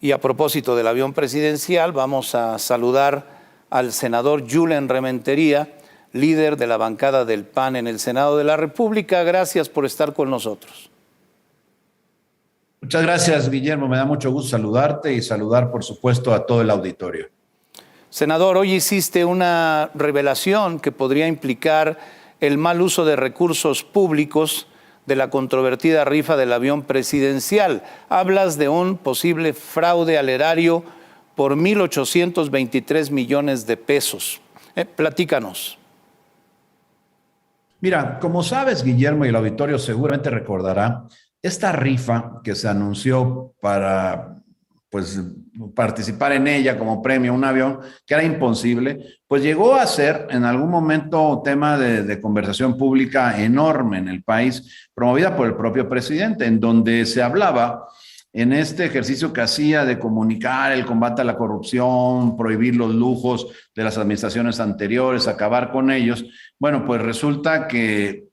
Y a propósito del avión presidencial, vamos a saludar al senador Julen Rementería, líder de la bancada del PAN en el Senado de la República. Gracias por estar con nosotros. Muchas gracias, Guillermo. Me da mucho gusto saludarte y saludar, por supuesto, a todo el auditorio. Senador, hoy hiciste una revelación que podría implicar el mal uso de recursos públicos de la controvertida rifa del avión presidencial. Hablas de un posible fraude al erario por 1,823 millones de pesos. Platícanos. Mira, como sabes, Guillermo, y el auditorio seguramente recordará, esta rifa que se anunció para participar en ella como premio un avión, que era imposible, pues llegó a ser en algún momento tema de conversación pública enorme en el país, promovida por el propio presidente, en donde se hablaba en este ejercicio que hacía de comunicar el combate a la corrupción, prohibir los lujos de las administraciones anteriores, acabar con ellos. Bueno, pues resulta que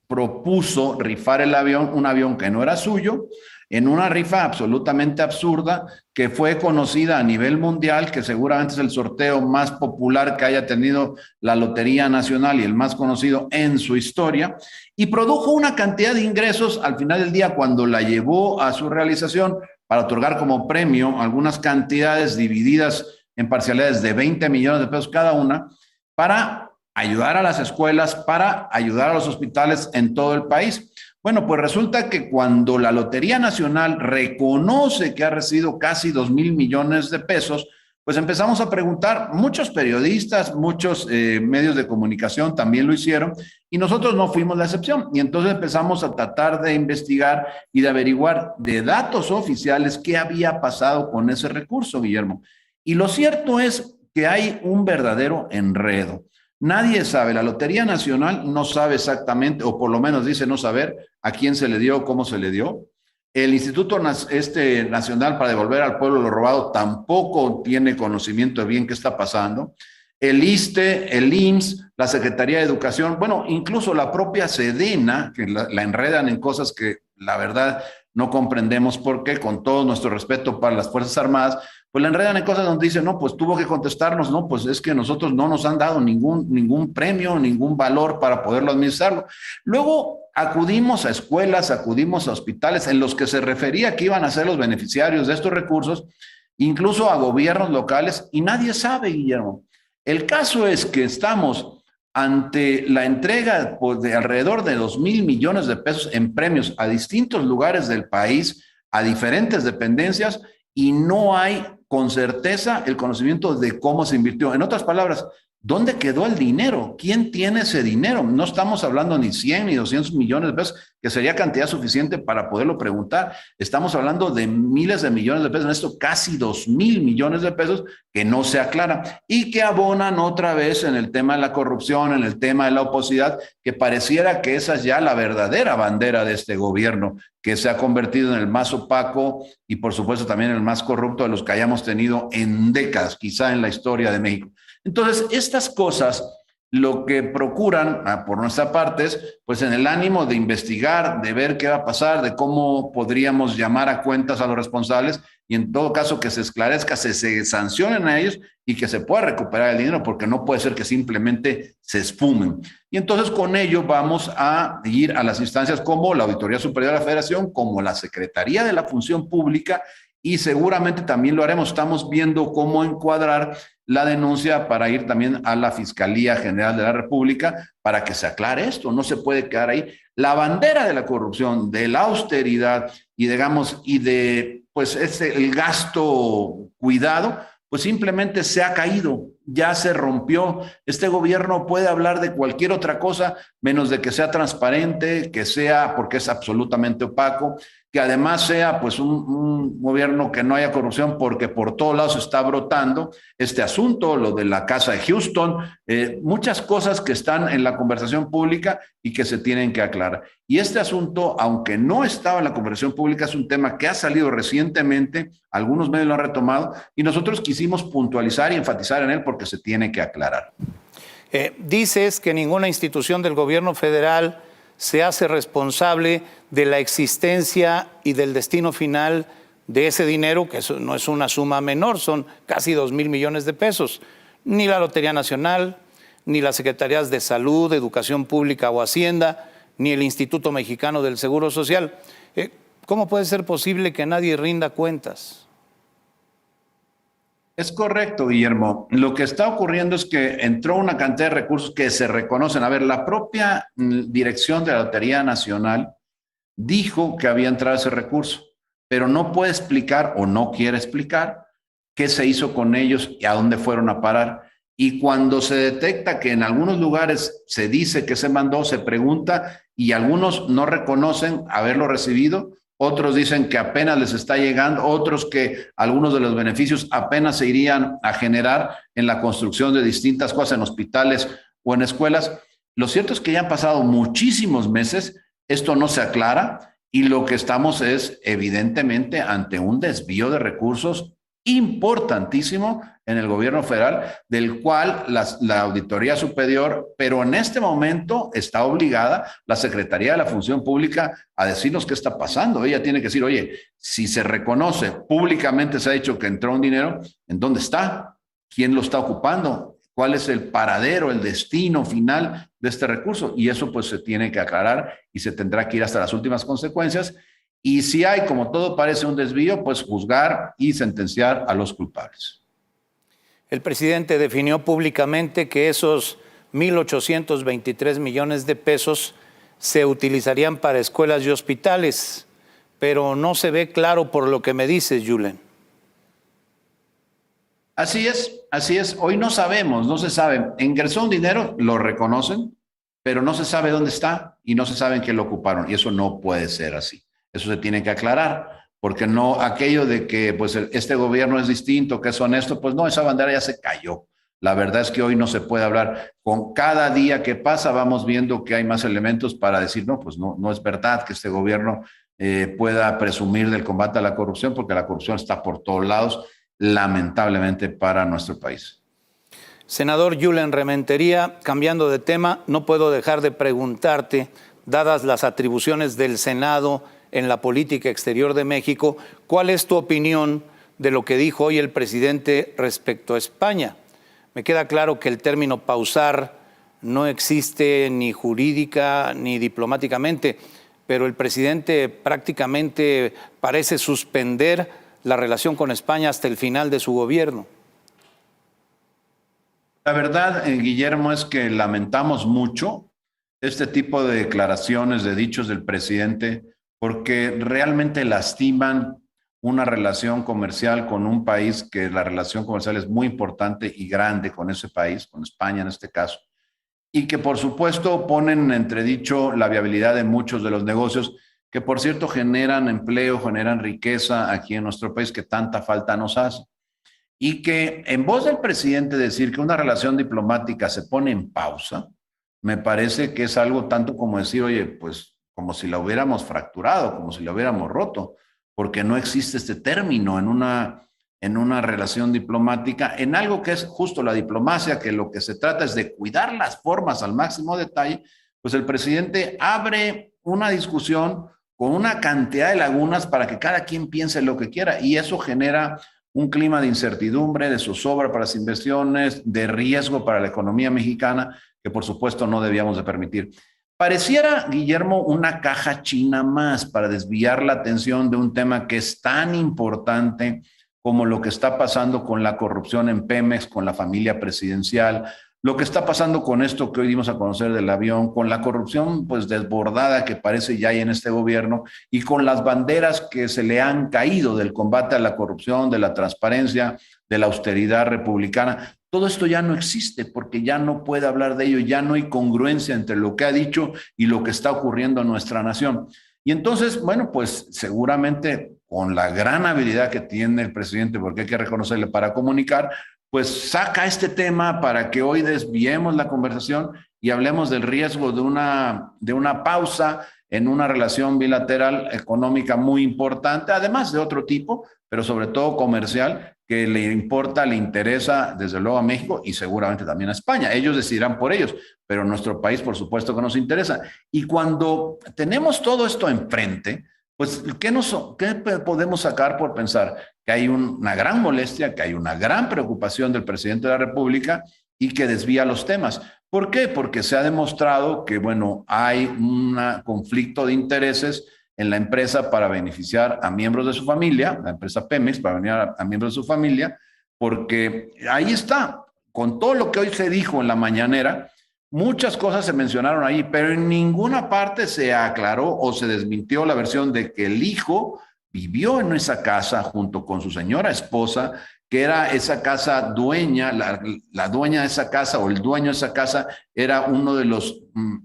propuso rifar el avión, un avión que no era suyo, en una rifa absolutamente absurda que fue conocida a nivel mundial, que seguramente es el sorteo más popular que haya tenido la Lotería Nacional y el más conocido en su historia, y produjo una cantidad de ingresos al final del día cuando la llevó a su realización para otorgar como premio algunas cantidades divididas en parcialidades de 20 millones de pesos cada una, para ayudar a las escuelas, para ayudar a los hospitales en todo el país. Bueno, pues resulta que cuando la Lotería Nacional reconoce que ha recibido casi 2,000 millones de pesos, pues empezamos a preguntar, muchos periodistas, muchos medios de comunicación también lo hicieron, y nosotros no fuimos la excepción. Y entonces empezamos a tratar de investigar y de averiguar de datos oficiales qué había pasado con ese recurso, Guillermo. Y lo cierto es que hay un verdadero enredo. Nadie sabe, la Lotería Nacional no sabe exactamente, o por lo menos dice no saber a quién se le dio, cómo se le dio. El Instituto Nacional para Devolver al Pueblo lo Robado tampoco tiene conocimiento de bien qué está pasando. El ISSSTE, el IMSS, la Secretaría de Educación, bueno, incluso la propia Sedena, que la enredan en cosas que la verdad no comprendemos por qué, con todo nuestro respeto para las Fuerzas Armadas, pues la enredan en cosas donde dicen, no, pues tuvo que contestarnos, no, pues es que nosotros no nos han dado ningún premio, ningún valor para poderlo administrarlo. Luego acudimos a escuelas, acudimos a hospitales en los que se refería que iban a ser los beneficiarios de estos recursos, incluso a gobiernos locales, y nadie sabe, Guillermo. El caso es que estamos ante la entrega de alrededor de 2,000 millones de pesos en premios a distintos lugares del país, a diferentes dependencias, y no hay con certeza el conocimiento de cómo se invirtió. En otras palabras, ¿dónde quedó el dinero? ¿Quién tiene ese dinero? No estamos hablando ni 100 ni 200 millones de pesos, que sería cantidad suficiente para poderlo preguntar. Estamos hablando de miles de millones de pesos, en esto casi 2,000 millones de pesos que no se aclaran y que abonan otra vez en el tema de la corrupción, en el tema de la opacidad, que pareciera que esa es ya la verdadera bandera de este gobierno, que se ha convertido en el más opaco y por supuesto también el más corrupto de los que hayamos tenido en décadas, quizá en la historia de México. Entonces, estas cosas lo que procuran, por nuestra parte, es, pues en el ánimo de investigar, de ver qué va a pasar, de cómo podríamos llamar a cuentas a los responsables y en todo caso que se esclarezca, se sancionen a ellos y que se pueda recuperar el dinero, porque no puede ser que simplemente se esfumen. Y entonces con ello vamos a ir a las instancias como la Auditoría Superior de la Federación, como la Secretaría de la Función Pública, y seguramente también lo haremos. Estamos viendo cómo encuadrar la denuncia para ir también a la Fiscalía General de la República para que se aclare esto. No se puede quedar ahí. La bandera de la corrupción, de la austeridad y digamos, y de pues el gasto cuidado, pues simplemente se ha caído, ya se rompió. Este gobierno puede hablar de cualquier otra cosa, menos de que sea transparente, que sea, porque es absolutamente opaco, que además sea pues un gobierno que no haya corrupción, porque por todos lados está brotando este asunto, lo de la casa de Houston, muchas cosas que están en la conversación pública y que se tienen que aclarar. Y este asunto, aunque no estaba en la conversación pública, es un tema que ha salido recientemente, algunos medios lo han retomado, y nosotros quisimos puntualizar y enfatizar en él porque se tiene que aclarar. Dices que ninguna institución del gobierno federal se hace responsable de la existencia y del destino final de ese dinero, que eso no es una suma menor, son casi 2,000 millones de pesos. Ni la Lotería Nacional, ni las Secretarías de Salud, Educación Pública o Hacienda, ni el Instituto Mexicano del Seguro Social. ¿Cómo puede ser posible que nadie rinda cuentas? Es correcto, Guillermo. Lo que está ocurriendo es que entró una cantidad de recursos que se reconocen. A ver, la propia dirección de la Lotería Nacional dijo que había entrado ese recurso, pero no puede explicar o no quiere explicar qué se hizo con ellos y a dónde fueron a parar. Y cuando se detecta que en algunos lugares se dice que se mandó, se pregunta y algunos no reconocen haberlo recibido, otros dicen que apenas les está llegando, otros que algunos de los beneficios apenas se irían a generar en la construcción de distintas cosas en hospitales o en escuelas. Lo cierto es que ya han pasado muchísimos meses, esto no se aclara y lo que estamos es evidentemente ante un desvío de recursos importantísimo en el gobierno federal, del cual la Auditoría Superior, pero en este momento está obligada la Secretaría de la Función Pública a decirnos qué está pasando. Ella tiene que decir, oye, si se reconoce, públicamente se ha dicho que entró un dinero, ¿en dónde está? ¿Quién lo está ocupando? ¿Cuál es el paradero, el destino final de este recurso? Y eso pues se tiene que aclarar y se tendrá que ir hasta las últimas consecuencias. Y si hay, como todo parece, un desvío, pues juzgar y sentenciar a los culpables. El presidente definió públicamente que esos 1,823 millones de pesos se utilizarían para escuelas y hospitales, pero no se ve claro por lo que me dices, Julen. Así es. Hoy no sabemos, no se sabe. Ingresó un dinero, lo reconocen, pero no se sabe dónde está y no se sabe en qué lo ocuparon. Y eso no puede ser así. Eso se tiene que aclarar, porque no aquello de que pues este gobierno es distinto, que es honesto, pues no, esa bandera ya se cayó. La verdad es que hoy no se puede hablar. Con cada día que pasa vamos viendo que hay más elementos para decir, no, pues no es verdad que este gobierno pueda presumir del combate a la corrupción, porque la corrupción está por todos lados, lamentablemente para nuestro país. Senador Julen Rementería, cambiando de tema, no puedo dejar de preguntarte, dadas las atribuciones del Senado en la política exterior de México, ¿cuál es tu opinión de lo que dijo hoy el presidente respecto a España? Me queda claro que el término pausar no existe ni jurídica ni diplomáticamente, pero el presidente prácticamente parece suspender la relación con España hasta el final de su gobierno. La verdad, Guillermo, es que lamentamos mucho este tipo de declaraciones, de dichos del presidente, porque realmente lastiman una relación comercial con un país que la relación comercial es muy importante y grande con ese país, con España en este caso, y que por supuesto ponen en entredicho la viabilidad de muchos de los negocios que por cierto generan empleo, generan riqueza aquí en nuestro país que tanta falta nos hace. Y que en voz del presidente decir que una relación diplomática se pone en pausa, me parece que es algo tanto como decir, oye, pues como si la hubiéramos fracturado, como si la hubiéramos roto, porque no existe este término en una relación diplomática, en algo que es justo la diplomacia, que lo que se trata es de cuidar las formas al máximo detalle, pues el presidente abre una discusión con una cantidad de lagunas para que cada quien piense lo que quiera y eso genera un clima de incertidumbre, de zozobra para las inversiones, de riesgo para la economía mexicana, que por supuesto no debíamos de permitir. Pareciera, Guillermo, una caja china más para desviar la atención de un tema que es tan importante como lo que está pasando con la corrupción en Pemex, con la familia presidencial, lo que está pasando con esto que hoy dimos a conocer del avión, con la corrupción pues desbordada que parece ya hay en este gobierno y con las banderas que se le han caído del combate a la corrupción, de la transparencia, de la austeridad republicana. Todo esto ya no existe porque ya no puede hablar de ello, ya no hay congruencia entre lo que ha dicho y lo que está ocurriendo en nuestra nación. Y entonces, bueno, pues seguramente con la gran habilidad que tiene el presidente, porque hay que reconocerle para comunicar, pues saca este tema para que hoy desviemos la conversación y hablemos del riesgo de una pausa en una relación bilateral económica muy importante, además de otro tipo, pero sobre todo comercial, que le importa, le interesa desde luego a México y seguramente también a España. Ellos decidirán por ellos, pero nuestro país por supuesto que nos interesa. Y cuando tenemos todo esto enfrente, pues, ¿qué podemos sacar por pensar? Que hay una gran molestia, que hay una gran preocupación del presidente de la República y que desvía los temas. ¿Por qué? Porque se ha demostrado que, bueno, hay un conflicto de intereses en la empresa para beneficiar a miembros de su familia, la empresa Pemex, para beneficiar a miembros de su familia, porque ahí está, con todo lo que hoy se dijo en la mañanera, muchas cosas se mencionaron ahí, pero en ninguna parte se aclaró o se desmintió la versión de que el hijo vivió en esa casa junto con su señora esposa, que era esa casa dueña, la dueña de esa casa o el dueño de esa casa era uno de los,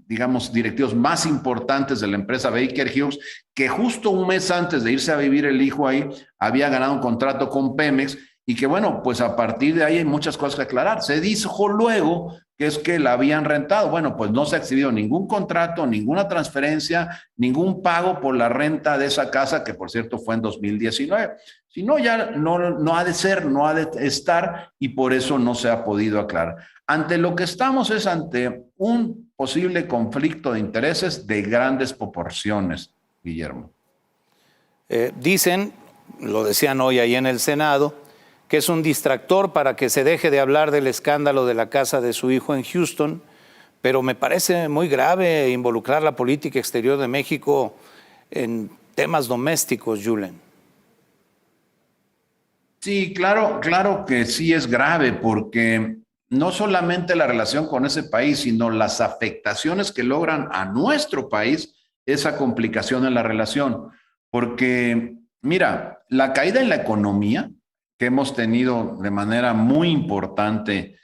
digamos, directivos más importantes de la empresa Baker Hughes, que justo un mes antes de irse a vivir el hijo ahí, había ganado un contrato con Pemex y que, bueno, pues a partir de ahí hay muchas cosas que aclarar. Se dijo luego que es que la habían rentado. Bueno, pues no se ha exhibido ningún contrato, ninguna transferencia, ningún pago por la renta de esa casa, que por cierto fue en 2019. Si no, ya no ha de ser, no ha de estar, y por eso no se ha podido aclarar. Ante lo que estamos es ante un posible conflicto de intereses de grandes proporciones, Guillermo. Dicen, lo decían hoy ahí en el Senado, que es un distractor para que se deje de hablar del escándalo de la casa de su hijo en Houston, pero me parece muy grave involucrar la política exterior de México en temas domésticos, Julen. Sí, claro que sí es grave, porque no solamente la relación con ese país, sino las afectaciones que logran a nuestro país esa complicación en la relación. Porque, mira, la caída en la economía que hemos tenido de manera muy importante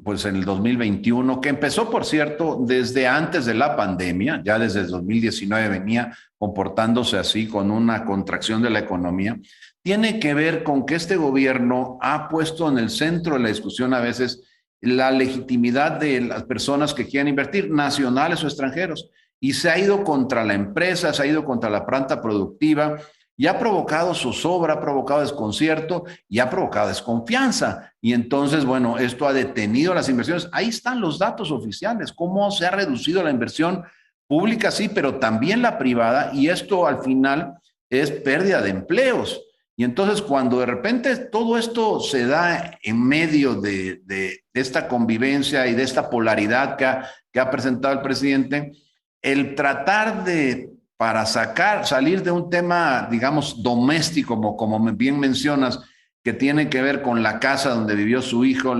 pues en el 2021, que empezó, por cierto, desde antes de la pandemia, ya desde el 2019 venía comportándose así, con una contracción de la economía, tiene que ver con que este gobierno ha puesto en el centro de la discusión a veces la legitimidad de las personas que quieren invertir, nacionales o extranjeros, y se ha ido contra la empresa, se ha ido contra la planta productiva, y ha provocado zozobra, ha provocado desconcierto y ha provocado desconfianza. Y entonces, bueno, esto ha detenido las inversiones. Ahí están los datos oficiales, cómo se ha reducido la inversión pública, sí, pero también la privada, y esto al final es pérdida de empleos. Y entonces cuando de repente todo esto se da en medio de esta convivencia y de esta polaridad que ha presentado el presidente, el tratar para salir de un tema, digamos, doméstico, como bien mencionas, que tiene que ver con la casa donde vivió su hijo,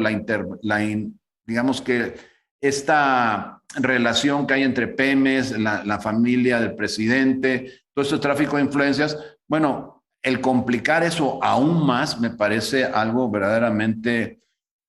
digamos que esta relación que hay entre Pemex, la familia del presidente, todo este tráfico de influencias, bueno, el complicar eso aún más me parece algo verdaderamente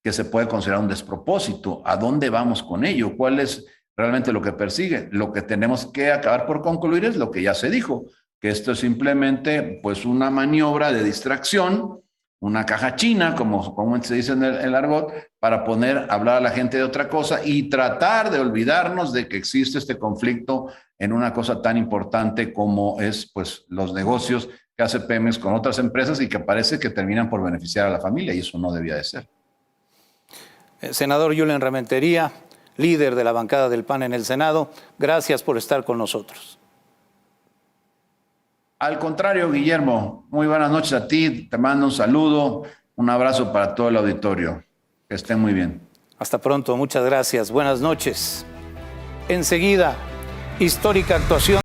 que se puede considerar un despropósito. ¿A dónde vamos con ello? ¿Cuál es realmente lo que persigue? Lo que tenemos que acabar por concluir es lo que ya se dijo, que esto es simplemente pues una maniobra de distracción, una caja china, como se dice en el argot, para hablar a la gente de otra cosa y tratar de olvidarnos de que existe este conflicto en una cosa tan importante como es pues los negocios que hace Pemex con otras empresas y que parece que terminan por beneficiar a la familia, y eso no debía de ser. Senador Julen Rementería, líder de la bancada del PAN en el Senado, gracias por estar con nosotros. Al contrario, Guillermo, muy buenas noches a ti, te mando un saludo, un abrazo para todo el auditorio. Que estén muy bien. Hasta pronto, muchas gracias, buenas noches. Enseguida, histórica actuación